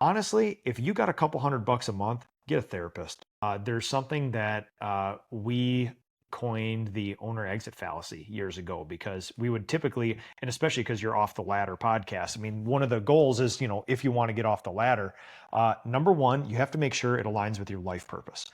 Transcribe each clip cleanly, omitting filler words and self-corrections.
Honestly, if you got a couple $100 a month, get a therapist. There's something that we coined the owner exit fallacy years ago because we would typically, and especially because you're off the ladder podcast. I mean, one of the goals is, if you want to get off the ladder, number one, you have to make sure it aligns with your life purpose.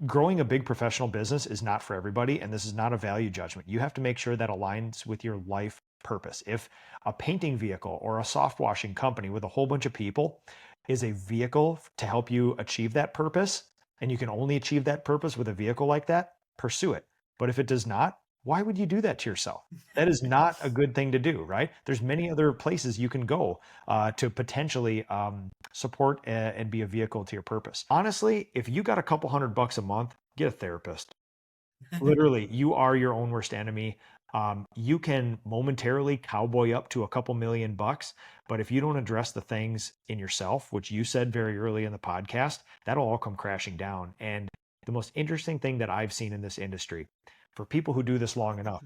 Growing a big professional business is not for everybody, and this is not a value judgment. You have to make sure that aligns with your life purpose. If a painting vehicle or a soft washing company with a whole bunch of people is a vehicle to help you achieve that purpose, and you can only achieve that purpose with a vehicle like that, pursue it. But if it does not, why would you do that to yourself? That is not a good thing to do, right? There's many other places you can go to potentially support and be a vehicle to your purpose. Honestly, if you got a couple $100 a month, get a therapist. Literally, you are your own worst enemy. You can momentarily cowboy up to a couple million bucks, but if you don't address the things in yourself, which you said very early in the podcast, that'll all come crashing down. And the most interesting thing that I've seen in this industry, for people who do this long enough,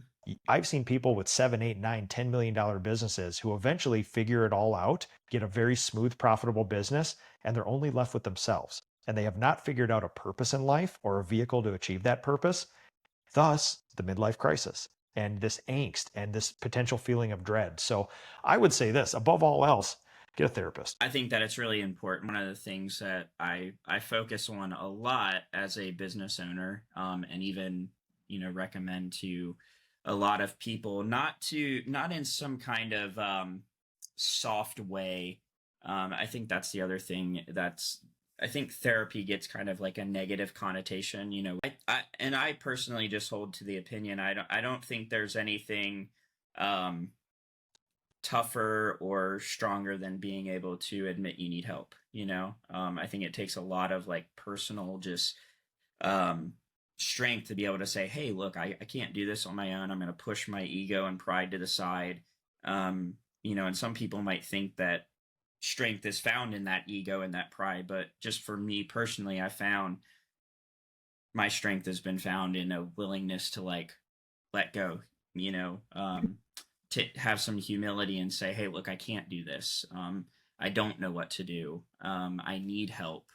I've seen people with 7, 8, 9, $10 million businesses who eventually figure it all out, get a very smooth, profitable business, and they're only left with themselves. And they have not figured out a purpose in life or a vehicle to achieve that purpose. Thus, the midlife crisis and this angst and this potential feeling of dread. So I would say this, above all else, get a therapist. I think that it's really important. One of the things that I focus on a lot as a business owner, and even recommend to a lot of people, not in some kind of soft way. I think that's the other thing. I think therapy gets kind of like a negative connotation. I personally just hold to the opinion. I don't think there's anything um, tougher or stronger than being able to admit you need help. I think it takes a lot of like personal just um, strength to be able to say, hey, look, I can't do this on my own. I'm going to push my ego and pride to the side. Um, and some people might think that strength is found in that ego and that pride. But just for me personally, I found my strength has been found in a willingness to like let go, to have some humility and say, hey, look, I can't do this. I don't know what to do. I need help,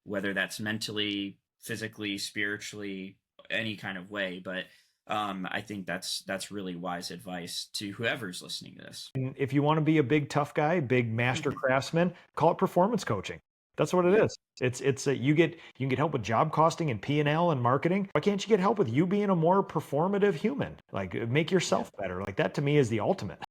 whether that's mentally, physically, spiritually, any kind of way. But I think that's really wise advice to whoever's listening to this. And if you want to be a big tough guy, big master craftsman, call it performance coaching. That's what it Yeah. is. It's you can get help with job costing and P&L and marketing. Why can't you get help with you being a more performative human? Like make Yeah. yourself better. Like that to me is the ultimate.